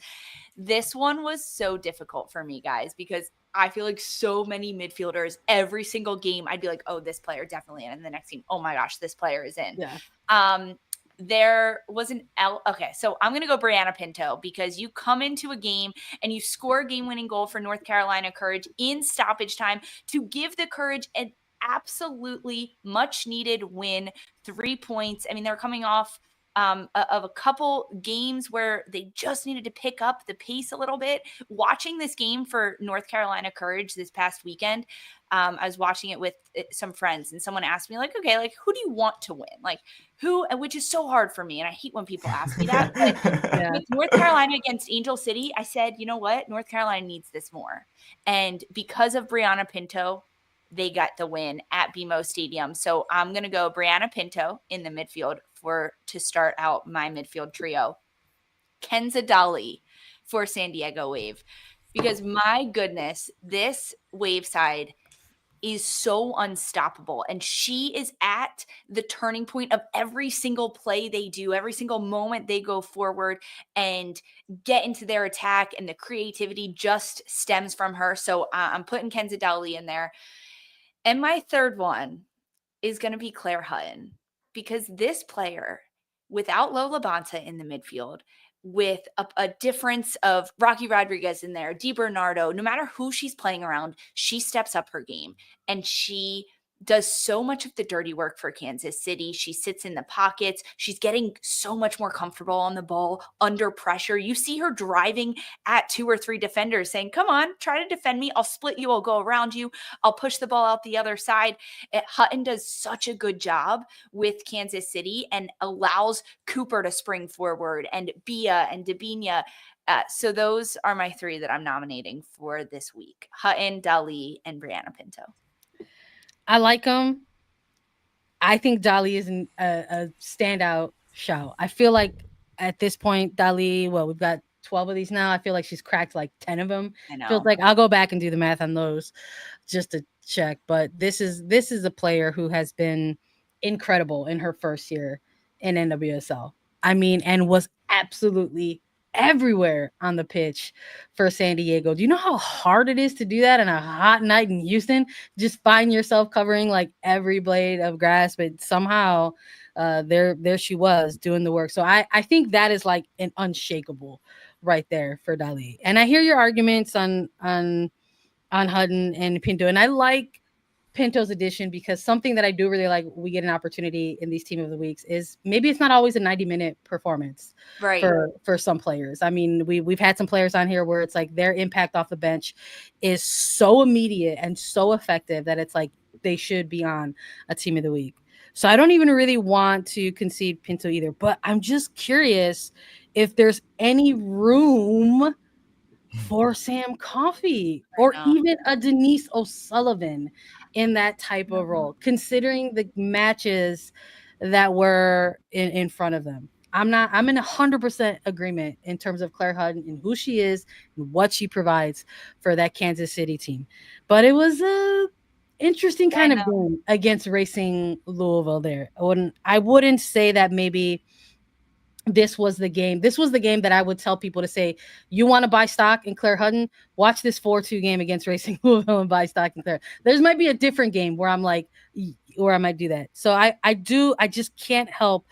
This one was so difficult for me, guys, because I feel like so many midfielders, every single game, I'd be like, oh, this player definitely in. And the next game, oh my gosh, this player is in. Yeah. There was okay, so I'm going to go Brianna Pinto, because you come into a game and you score a game-winning goal for North Carolina Courage in stoppage time to give the Courage an absolutely much-needed win, 3 points. I mean, they're coming off of a couple games where they just needed to pick up the pace a little bit. Watching this game for North Carolina Courage this past weekend, I was watching it with some friends, and someone asked me, like, okay, like, who do you want to win? Like, who, which is so hard for me. And I hate when people ask me that. But with North Carolina against Angel City, I said, you know what? North Carolina needs this more. And because of Brianna Pinto, they got the win at BMO Stadium. So I'm going to go Brianna Pinto in the midfield to start out my midfield trio. Kenza Dali for San Diego Wave. Because my goodness, this Wave side is so unstoppable. And she is at the turning point of every single play they do, every single moment they go forward and get into their attack, and the creativity just stems from her. So I'm putting Kenza Dali in there. And my third one is going to be Claire Hutton, because this player, without Lola Bonta in the midfield, with a difference of Rocky Rodriguez in there, DiBernardo, no matter who she's playing around, she steps up her game, and she does so much of the dirty work for Kansas City. She sits in the pockets. She's getting so much more comfortable on the ball under pressure. You see her driving at 2 or 3 defenders saying, come on, try to defend me. I'll split you. I'll go around you. I'll push the ball out the other side. Hutton does such a good job with Kansas City and allows Cooper to spring forward, and Bia and Dabinia. So those are my 3 that I'm nominating for this week: Hutton, Dali, and Brianna Pinto. I like them. I think Dali is a standout shout. I feel like at this point, Dali, well, we've got 12 of these now. I feel like she's cracked like 10 of them. I know. Feels like I'll go back and do the math on those just to check. But this is a player who has been incredible in her first year in NWSL. I mean, and was absolutely everywhere on the pitch for San Diego. Do you know how hard it is to do that on a hot night in Houston? Just find yourself covering like every blade of grass, but somehow there she was doing the work. So I think that is like an unshakable right there for Dali. And I hear your arguments on Hutton and Pinto, and I like Pinto's addition, because something that I do really like, we get an opportunity in these team of the weeks, is maybe it's not always a 90-minute performance for some players. I mean, we've had some players on here where it's like their impact off the bench is so immediate and so effective that it's like they should be on a team of the week. So I don't even really want to concede Pinto either, but I'm just curious if there's any room for Sam Coffey or even a Denise O'Sullivan in that type of role, considering the matches that were in front of them. I'm in 100% agreement in terms of Claire Hutton and who she is and what she provides for that Kansas City team. But it was a interesting kind of game against Racing Louisville there. I wouldn't say that maybe this was the game. This was the game that I would tell people to say, you want to buy stock in Claire Hutton? Watch this 4-2 game against Racing Louisville and buy stock in Claire. There might be a different game where I'm like, or I might do that. So I just can't help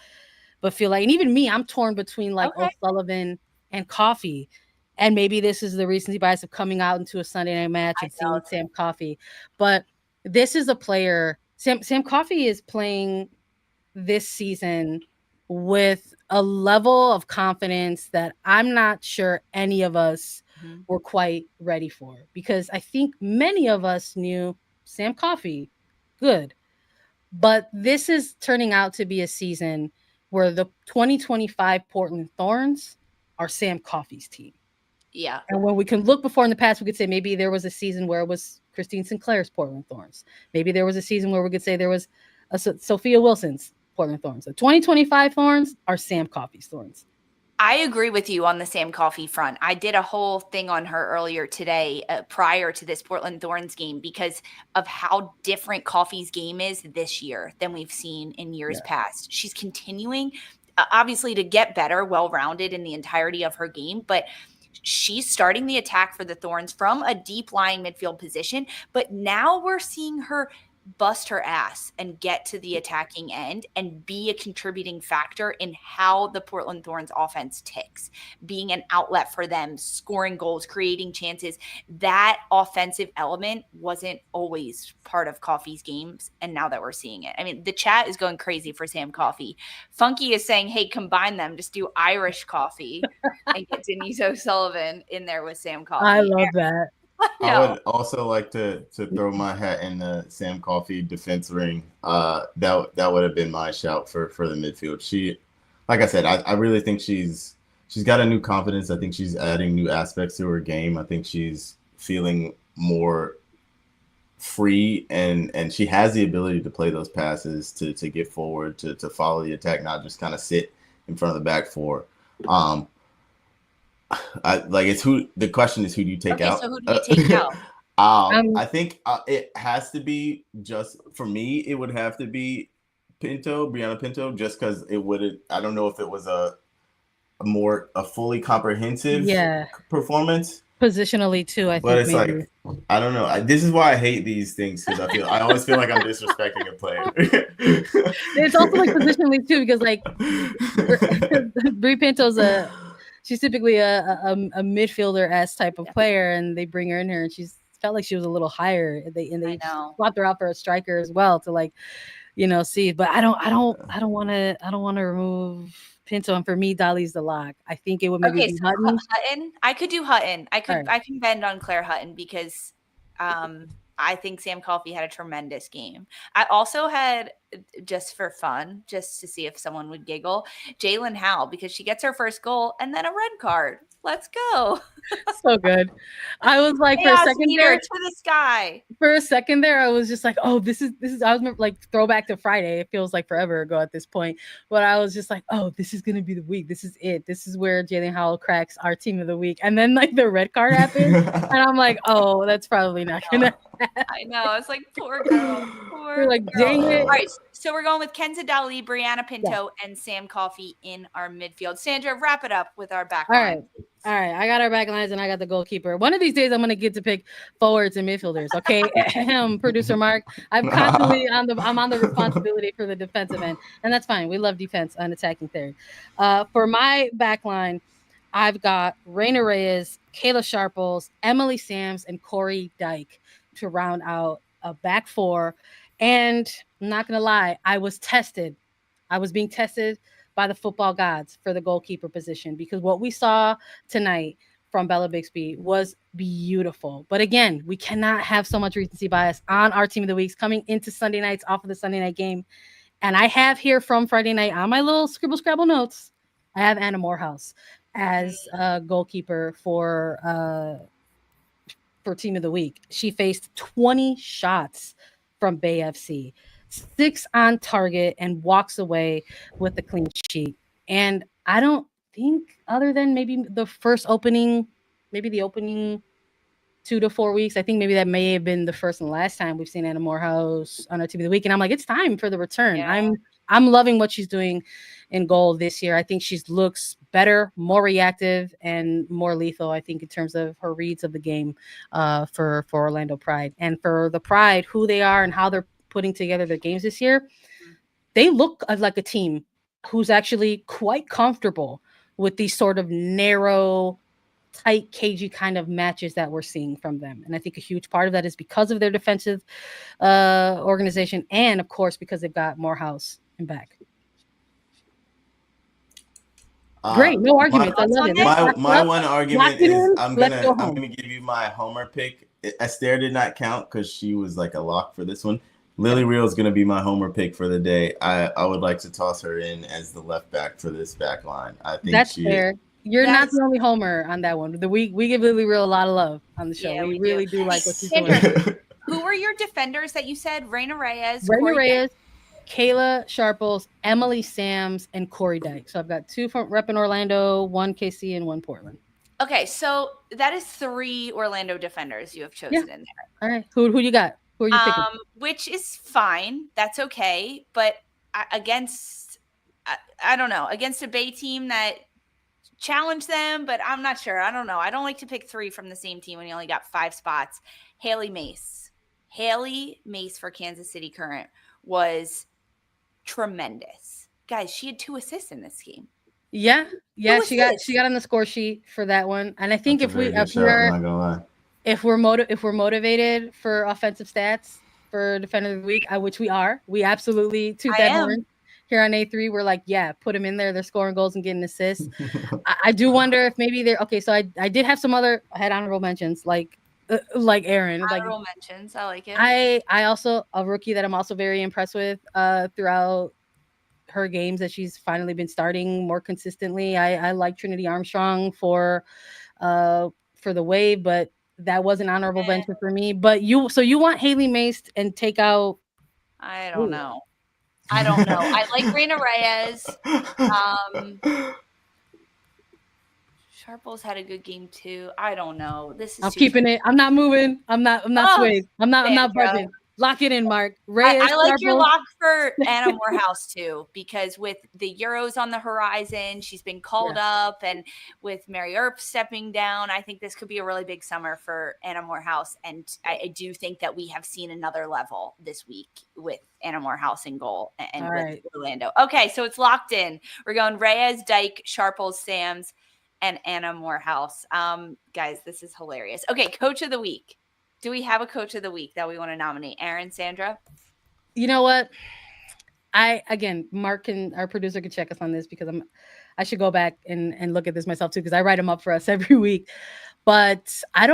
but feel like, and even me, I'm torn between like O'Sullivan and Coffey. And maybe this is the recency bias of coming out into a Sunday night match and seeing Sam Coffey. But this is a player, Sam Coffey is playing this season with a level of confidence that I'm not sure any of us were quite ready for, because I think many of us knew Sam Coffey good, but this is turning out to be a season where the 2025 Portland Thorns are Sam Coffey's team. Yeah. And when we can look before in the past, we could say maybe there was a season where it was Christine Sinclair's Portland Thorns. Maybe there was a season where we could say there was a Sophia Wilson's Portland Thorns. The 2025 Thorns are Sam Coffey's Thorns. I agree with you on the Sam Coffey front. I did a whole thing on her earlier today prior to this Portland Thorns game because of how different Coffey's game is this year than we've seen in years past. She's continuing, obviously, to get better, well-rounded in the entirety of her game, but she's starting the attack for the Thorns from a deep lying midfield position, but now we're seeing her bust her ass and get to the attacking end and be a contributing factor in how the Portland Thorns offense ticks, being an outlet for them, scoring goals, creating chances. That offensive element wasn't always part of Coffey's games, and now that we're seeing it. I mean, the chat is going crazy for Sam Coffey. Funky is saying, hey, combine them, just do Irish Coffee and get Denise O'Sullivan in there with Sam Coffey. I love that. I would also like to throw my hat in the Sam Coffey defense ring. That would have been my shout for the midfield. She, like I said, I really think she's got a new confidence. I think she's adding new aspects to her game. I think she's feeling more free and she has the ability to play those passes, to get forward, to follow the attack, not just kind of sit in front of the back four. The question is, who do you take out? So who do you take out? I think it has to be, just for me, it would have to be Brianna Pinto, just because it would. I don't know if it was a fully comprehensive performance. Positionally too, I think. But it's maybe. like, I don't know. This is why I hate these things, because I always feel like I'm disrespecting a player. It's also like positionally too, because like Bri Pinto's she's typically a midfielder-esque type of player, and they bring her in here, and she's felt like she was a little higher. They swapped her out for a striker as well to see. But I don't want to remove Pinto, and for me, Dolly's the lock. I think it would maybe be Hutton. I could do Hutton. I can bend on Claire Hutton because I think Sam Coffey had a tremendous game. I also had, just for fun, just to see if someone would giggle, Jalen Howe, because she gets her first goal and then a red card. Let's go. So good. I was like, for a second there, to the sky. For a second there, I was just like, oh, this is. I was like, throwback to Friday. It feels like forever ago at this point. But I was just like, oh, this is gonna be the week. This is it. This is where Jalen Howell cracks our team of the week. And then like the red card happened, and I'm like, oh, that's probably not gonna. I know. I was like, poor girl. We're like, dang it. All right. So we're going with Kenza Dali, Brianna Pinto, and Sam Coffey in our midfield. Sandra, wrap it up with our back line. All right. I got our back lines and I got the goalkeeper. One of these days I'm going to get to pick forwards and midfielders. Okay. Producer Mark. I'm constantly on the responsibility for the defensive end. And that's fine. We love defense and attacking third. For my back line, I've got Raina Reyes, Kayla Sharples, Emily Sams, and Corey Dyke to round out a back four. And I'm not going to lie, I was being tested by the football gods for the goalkeeper position, because what we saw tonight from Bella Bixby was beautiful. But again, we cannot have so much recency bias on our team of the weeks coming into Sunday nights off of the Sunday night game. And I have here from Friday night on my little scribble scrabble notes, I have Anna Morehouse as a goalkeeper for team of the week. She faced 20 shots from Bay FC, 6 on target, and walks away with a clean sheet. And I don't think, other than maybe the opening 2 to 4 weeks, I think maybe that may have been the first and last time we've seen Anna Morehouse on our team of the week. And I'm like, it's time for the return. Yeah. I'm loving what she's doing in goal this year. I think she looks better, more reactive, and more lethal, I think, in terms of her reads of the game for Orlando Pride. And for the Pride, who they are and how they're putting together their games this year, they look like a team who's actually quite comfortable with these sort of narrow, tight, cagey kind of matches that we're seeing from them. And I think a huge part of that is because of their defensive organization, and of course because they've got Morehouse in back. Great, no arguments. I love it. My one argument is I'm gonna give you my homer pick. Esther did not count because she was like a lock for this one. Lily Real is going to be my homer pick for the day. I would like to toss her in as the left back for this back line. I think that's fair. You're not the only homer on that one. We give Lily Real a lot of love on the show. Yeah, we really do like what she's doing. Who were your defenders that you said? Raina Reyes, Raina Corey Reyes, Kayla Sharples, Emily Sams, and Corey Dyke. So I've got 2 from rep in Orlando, 1 KC, and 1 Portland. Okay, so that is 3 Orlando defenders you have chosen in there. All right. Who you got? Who are you picking? Which is fine. That's okay. But against, I don't know, against a Bay team that challenged them, but I'm not sure. I don't know. I don't like to pick 3 from the same team when you only got 5 spots. Haley Mace for Kansas City Current was tremendous. Guys, she had 2 assists in this game. Yeah, she got on the score sheet for that one. And I think if we're motivated for offensive stats for Defender of the Week, which we are, we absolutely toot that horn here on A3. We're like, yeah, put them in there. They're scoring goals and getting assists. I do wonder if maybe they're okay. So I did have some I had honorable mentions like Aaron. Honorable mentions. I like it. I also a rookie that I'm also very impressed with throughout her games that she's finally been starting more consistently. I like Trinity Armstrong for the Wave, but that was an honorable mention for me. But you want Haley Mace and take out? I don't know. I like Raina Reyes. Sharples had a good game too. I don't know. I'm keeping it. I'm not moving. I'm not swayed. I'm not budging. Lock it in, Mark. Reyes, I like your lock for Anna Morehouse too, because with the Euros on the horizon, she's been called up, and with Mary Earp stepping down, I think this could be a really big summer for Anna Morehouse. And I do think that we have seen another level this week with Anna Morehouse in goal and with Orlando. Okay, so it's locked in. We're going Reyes, Dyke, Sharples, Sams, and Anna Morehouse. Guys, this is hilarious. Okay, Coach of the Week. Do we have a Coach of the Week that we want to nominate? Aaron, Sandra? You know what? Mark our producer can check us on this because I should go back and look at this myself too, because I write them up for us every week. But I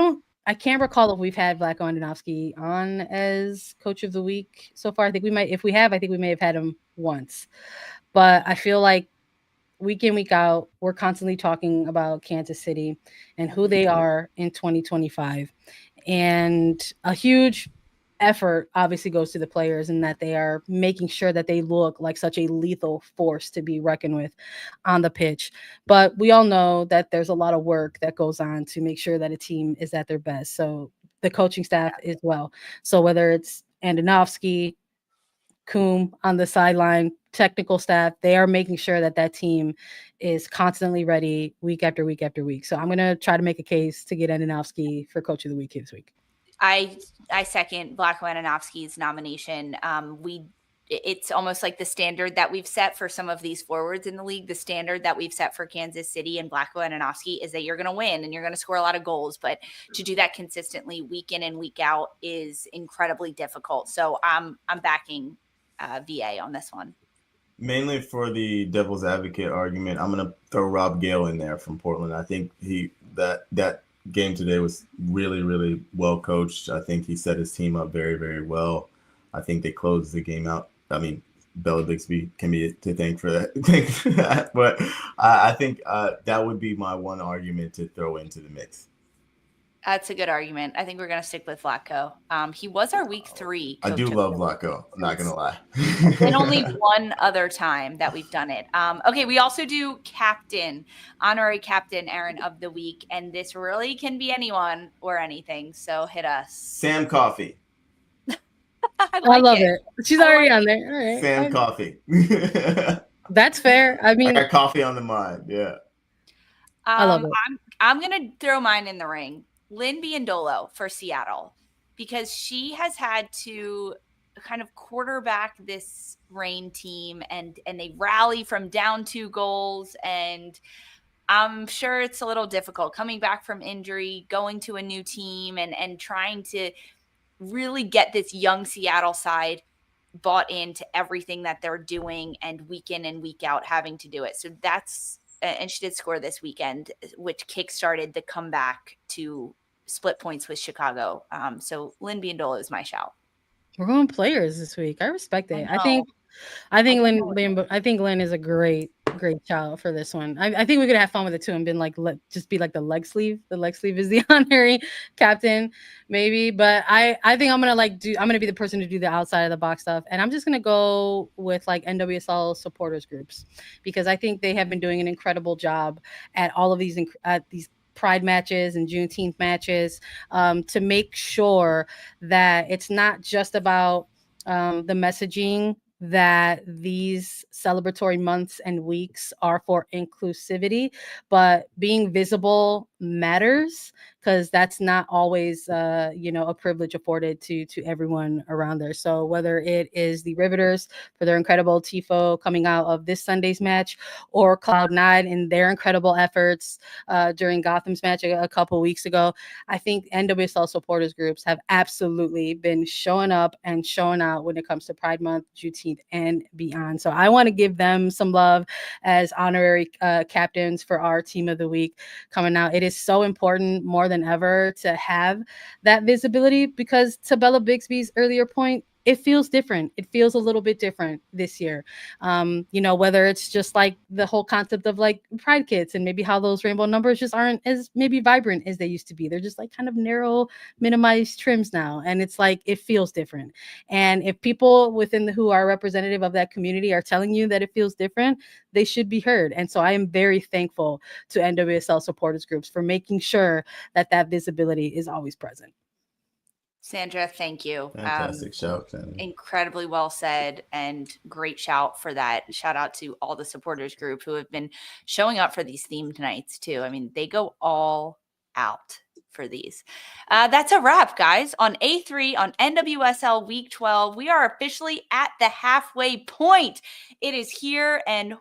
can't recall if we've had Vlatko Andonovski on as Coach of the Week so far. I think we might. If we have, I think we may have had him once. But I feel like week in, week out, we're constantly talking about Kansas City and who they are in 2025. And a huge effort obviously goes to the players in that they are making sure that they look like such a lethal force to be reckoned with on the pitch. But we all know that there's a lot of work that goes on to make sure that a team is at their best. So the coaching staff as well. So whether it's Andonovski, Coombe on the sideline, technical staff, they are making sure that team is constantly ready week after week after week. So I'm going to try to make a case to get Andonovski for Coach of the Week this week. I second Vlatko Andonovski's nomination. It's almost like the standard that we've set for some of these forwards in the league. The standard that we've set for Kansas City and Vlatko Andonovski is that you're going to win and you're going to score a lot of goals. But to do that consistently week in and week out is incredibly difficult. So I'm backing VA on this one. Mainly for the devil's advocate argument, I'm going to throw Rob Gale in there from Portland. I think that game today was really, really well coached. I think he set his team up very, very well. I think they closed the game out. I mean, Bella Bixby can be to thank for that. But I think that would be my one argument to throw into the mix. That's a good argument. I think we're going to stick with Vlatko. He was our week 3. I do love Vlatko. I'm not going to lie. And only one other time that we've done it. Okay, we also do captain, honorary captain, Aaron, of the week. And this really can be anyone or anything. So hit us. Sam Coffey. I love it. She's already on there. All right. Sam Coffey. That's fair. I mean, I got coffee on the mind. Yeah. I love it. I'm going to throw mine in the ring. Lynn Biondolo for Seattle, because she has had to kind of quarterback this Reign team and they rally from down 2 goals. And I'm sure it's a little difficult coming back from injury, going to a new team and trying to really get this young Seattle side bought into everything that they're doing and week in and week out having to do it. So and she did score this weekend, which kickstarted the comeback to split points with Chicago. So Lynn Biondolo is my shout. We're going players this week. I respect it. I think Lynn is a great great shout for this one. I think we could have fun with it too and been like, just be like the leg sleeve. The leg sleeve is the honorary captain, maybe. But I think I'm gonna be the person to do the outside of the box stuff, and I'm just gonna go with like NWSL supporters groups because I think they have been doing an incredible job at all of these Pride matches and Juneteenth matches to make sure that it's not just about the messaging that these celebratory months and weeks are for inclusivity, but being visible matters because that's not always a privilege afforded to everyone around there. So whether it is the Riveters for their incredible TIFO coming out of this Sunday's match, or Cloud9 and their incredible efforts during Gotham's match a couple weeks ago, I think NWSL supporters groups have absolutely been showing up and showing out when it comes to Pride Month, Juneteenth, and beyond. So I want to give them some love as honorary captains for our team of the week coming out. It is so important more than ever to have that visibility because, to Bella Bixby's earlier point, it feels different. It feels a little bit different this year. Whether it's just like the whole concept of like Pride kits and maybe how those rainbow numbers just aren't as maybe vibrant as they used to be. They're just like kind of narrow, minimized trims now. And it's like, it feels different. And if people who are representative of that community are telling you that it feels different, they should be heard. And so I am very thankful to NWSL supporters groups for making sure that visibility is always present. Sandra, thank you. Fantastic shout, Sandra. Incredibly well said and great shout for that. Shout out to all the supporters group who have been showing up for these themed nights too. I mean, they go all out for these. That's a wrap, guys, on A3 on NWSL Week 12. We are officially at the halfway point. It is here and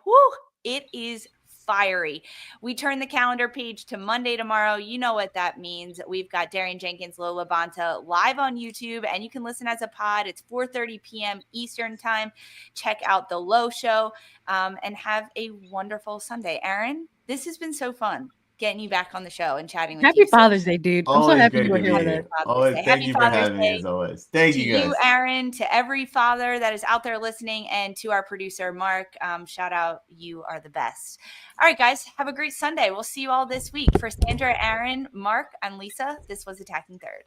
it is fiery. We turn the calendar page to Monday tomorrow. You know what that means. We've got Darian Jenkins, Lola Bonta live on YouTube, and you can listen as a pod. It's 4:30 p.m. Eastern time. Check out the Low Show and have a wonderful Sunday. Aaron, this has been so fun getting you back on the show and chatting with you. Happy Father's Day, dude. I'm so happy you were here with us. Always, thank you for having me as always. Thank you guys. To you, Aaron, to every father that is out there listening, and to our producer, Mark. Shout out. You are the best. All right, guys, have a great Sunday. We'll see you all this week. For Sandra, Aaron, Mark, I'm Lisa. This was Attacking Third.